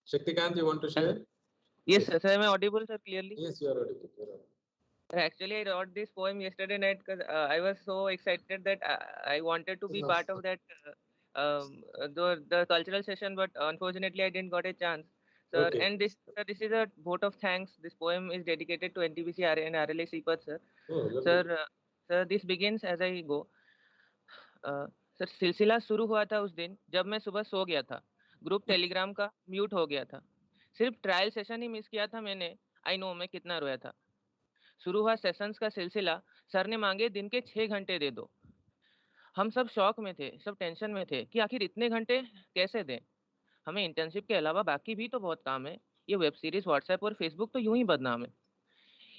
Shaktikant, you want to share? Yes, sir. Sir, am I audible, sir, clearly? Yes, you are audible. You are audible. Actually, I wrote this poem yesterday night because I was so excited that I wanted to be part of that the cultural session, but unfortunately, I didn't got a chance, sir. Okay. And this is a vote of thanks. This poem is dedicated to NTPC and RLA CPAT, sir. Oh, lovely. Sir, this begins as I go. Sir, सिलसिला शुरू हुआ था उस दिन जब मैं सुबह सो गया था। ग्रुप टेलीग्राम का म्यूट हो गया था। सिर्फ ट्रायल सेशन ही मिस किया था मैंने। आई नो मैं कितना रोया था। शुरू हुआ सेशंस का सिलसिला, सर ने मांगे दिन के 6 घंटे दे दो। हम सब शॉक में थे, सब टेंशन में थे कि आखिर इतने घंटे कैसे दें। हमें इंटर्नशिप के अलावा बाकी भी तो बहुत काम है। ये वेब सीरीज, व्हाट्सएप और फेसबुक तो यूं ही बदनाम है।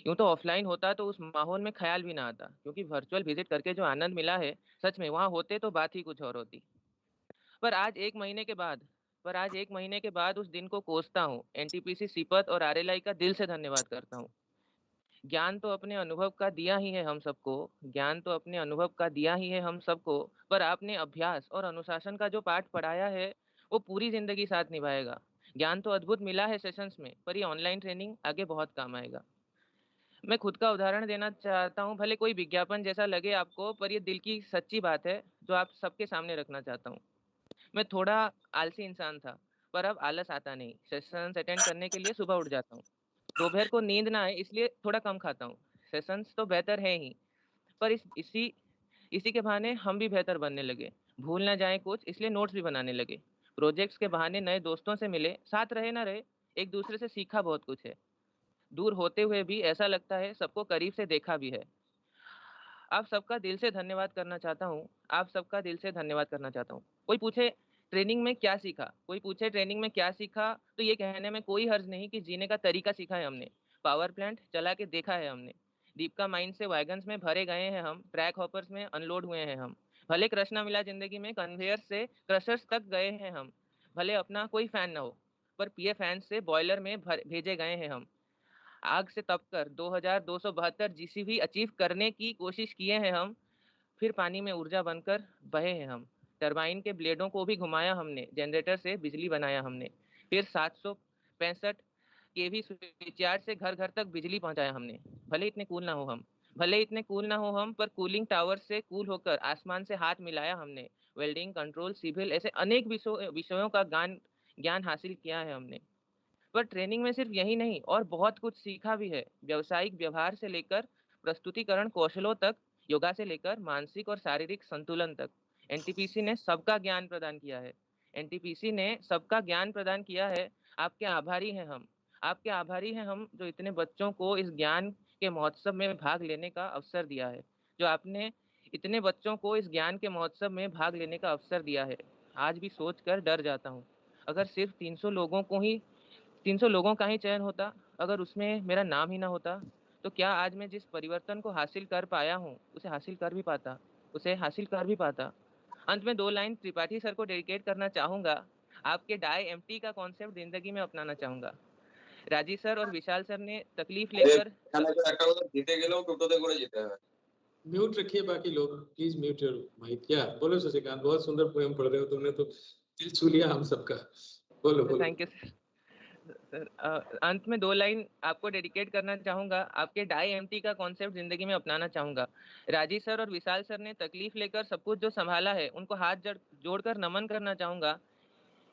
यूं तो ऑफलाइन होता तो उस माहौल में ख्याल भी ना आता, क्योंकि वर्चुअल विजिट करके जो आनंद मिला है, सच में वहां होते तो बात ही कुछ और होती। पर आज एक महीने के बाद उस दिन को कोसता हूँ। एनटीपीसी, सीपत और आरएलआई का दिल से धन्यवाद करता हूँ। ज्ञान तो अपने अनुभव का दिया ही है हम सबको, पर आपने अभ्यास और अनुशासन का जो पाठ पढ़ाया है, वो पूरी जिंदगी साथ निभाएगा। ज्ञान तो अद्भुत मिला है सेशंस में, पर ये ऑनलाइन ट्रेनिंग आगे बहुत काम आएगा। मैं खुद का उदाहरण देना चाहता हूँ, भले कोई विज्ञापन जैसा लगे आपको, पर ये दिल की सच्ची बात है जो आप सबके सामने रखना चाहता हूँ। मैं थोड़ा आलसी इंसान था, पर अब आलस आता नहीं। सेशंस अटेंड करने के लिए सुबह उठ जाता हूँ। दोपहर को नींद ना आए इसलिए थोड़ा कम खाता हूँ। सेशंस तो बेहतर है ही, पर इसी के बहाने हम भी बेहतर बनने लगे। भूल ना जाए कुछ इसलिए नोट्स भी बनाने लगे। प्रोजेक्ट्स के बहाने नए दोस्तों से मिले, साथ रहे ना रहे, एक दूसरे से सीखा बहुत कुछ है। दूर होते हुए भी ऐसा लगता है सबको करीब से देखा भी है। आप सबका दिल से धन्यवाद करना चाहता हूँ। कोई पूछे ट्रेनिंग में क्या सीखा, तो ये कहने में कोई हर्ज नहीं कि जीने का तरीका सीखा है हमने। पावर प्लांट चला के देखा है हमने। दीपका माइंड से वैगन्स में भरे गए हैं हम। ट्रैक हॉपर्स में अनलोड हुए हैं हम। भले क्रश ना मिला जिंदगी में, कन्वेयर से क्रशर्स तक गए हैं हम। भले अपना कोई फैन ना हो, पर पीए फैन से बॉयलर में भेजे गए हैं हम। आग से तपकर 2272 जीसीवी अचीव करने की कोशिश किए हैं हम। फिर पानी में ऊर्जा बनकर बहे हैं हम। टरबाइन के ब्लेडों को भी घुमाया हमने, जनरेटर से बिजली बनाया हमने। फिर 765 केवी स्विचयार्ड से घर घर तक बिजली पहुंचाया हमने। भले इतने कूल ना हो हम, पर कूलिंग टावर से कूल होकर आसमान से हाथ मिलाया हमने। वेल्डिंग, कंट्रोल, सिविल, ऐसे अनेक विषयों का ज्ञान हासिल किया है हमने। पर ट्रेनिंग में सिर्फ यही नहीं, और बहुत कुछ सीखा भी है। व्यावसायिक व्यवहार से लेकर प्रस्तुतिकरण कौशलों तक, योगा से लेकर मानसिक और शारीरिक संतुलन तक, एनटीपीसी ने सबका ज्ञान प्रदान किया है। आपके आभारी हैं हम जो इतने बच्चों को इस ज्ञान के महोत्सव में भाग लेने का अवसर दिया है। आज भी सोचकर डर जाता हूँ, अगर सिर्फ 300 लोगों का ही चयन होता, अगर उसमें मेरा नाम ही ना होता, तो क्या आज मैं जिस परिवर्तन को हासिल कर पाया हूँ उसे हासिल कर भी पाता। अंत में 2 लाइन त्रिपाठी सर को डेडिकेट करना चाहूंगा। आपके डाई एम्प्टी का कॉन्सेप्ट जिंदगी में अपनाना चाहूंगा। राजीव सर और विशाल सर ने तकलीफ लेकर म्यूट रखिए बाकी लोग, प्लीज म्यूट योर माइक। क्या बोलो शशिकांत, बहुत सुंदर पोएम पढ़ रहे हो तुमने, तो दिल छू लिया हम सबका। बोलो। Thank you sir. अंत में 2 लाइन आपको डेडिकेट करना चाहूंगा। आपके डाई एम्प्टी का कॉन्सेप्ट जिंदगी में अपनाना चाहूंगा। राजीव सर और विशाल सर ने तकलीफ लेकर सब कुछ जो संभाला है, उनको हाथ जोड़कर नमन करना चाहूंगा।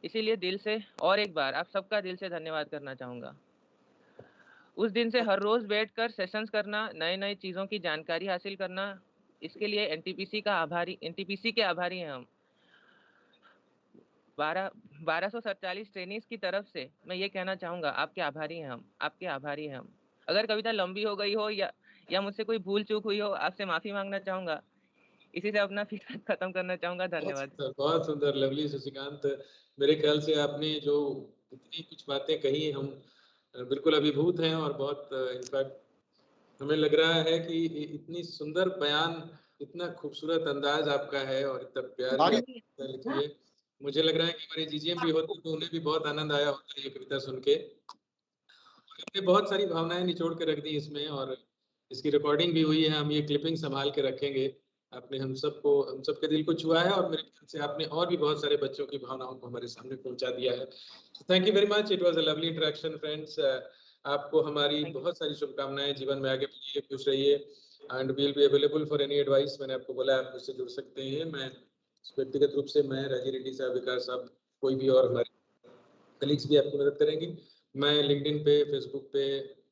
इसीलिए दिल से और एक बार आप सबका दिल से धन्यवाद करना चाहूंगा। उस दिन से हर रोज बैठकर सेशंस करना, नई चीजों की जानकारी हासिल करना, इसके लिए एनटीपीसी के आभारी हैं हम। 1247 ट्रेनिंग्स की तरफ से मैं ये कहना चाहूंगा, आपके आभारी हैं हम। अगर कविता लंबी हो गई हो या मुझसे कोई भूल चूक हुई हो, आपसे माफी मांगना चाहूंगा। इसी से अपना फीडबैक खत्म करना चाहूंगा। धन्यवाद। बहुत सुंदर, लवली शशिकांत। मेरे ख्याल से आपने जो इतनी कुछ बातें कही, हम बिल्कुल अभिभूत हैं, और बहुत इनफैक्ट हमें लग रहा है कि इतनी सुंदर बयान, इतना खूबसूरत अंदाज आपका है, और इतना प्यारी लिखी है। मुझे लग रहा है कि हमारे जीजीएम भी होते तो उन्हें भी बहुत आनंद आया होता है ये कविता सुन के। हमने बहुत सारी भावनाएं निचोड़ के रख दी इसमें, और इसकी रिकॉर्डिंग भी हुई है। हम ये क्लिपिंग संभाल के रखेंगे। आपने हम सबके दिल को छुआ है और मेरे ख्याल से आपने और भी बहुत सारे बच्चों की भावनाओं को हमारे सामने पहुंचा दिया है। Thank you very much, it was a lovely interaction friends. आपको हमारी बहुत सारी शुभकामनाएं, जीवन में आगे बढ़िए, खुश रहिए and we will be available for any advice. मैंने आपको बोला आप मुझसे जुड़ सकते हैं। मैं व्यक्तिगत रूप से, मैं राजीव रेड्डी साहब, विकास साहब, कोई भी और हमारे कलीग्स भी आपकी मदद करेंगे। मैं लिंक्डइन पे, फेसबुक पे,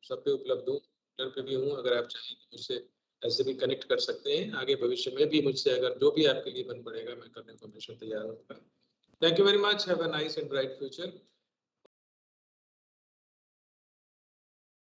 सब पे उपलब्ध हूँ, ट्विटर पे भी हूँ। अगर आप चाहें तो मुझसे ऐसे भी कनेक्ट कर सकते हैं। आगे भविष्य में भी मुझसे अगर जो भी आपके लिए बन पड़ेगा मैं करने को हमेशा तैयार हूँ। Thank you very much, have a nice and bright future.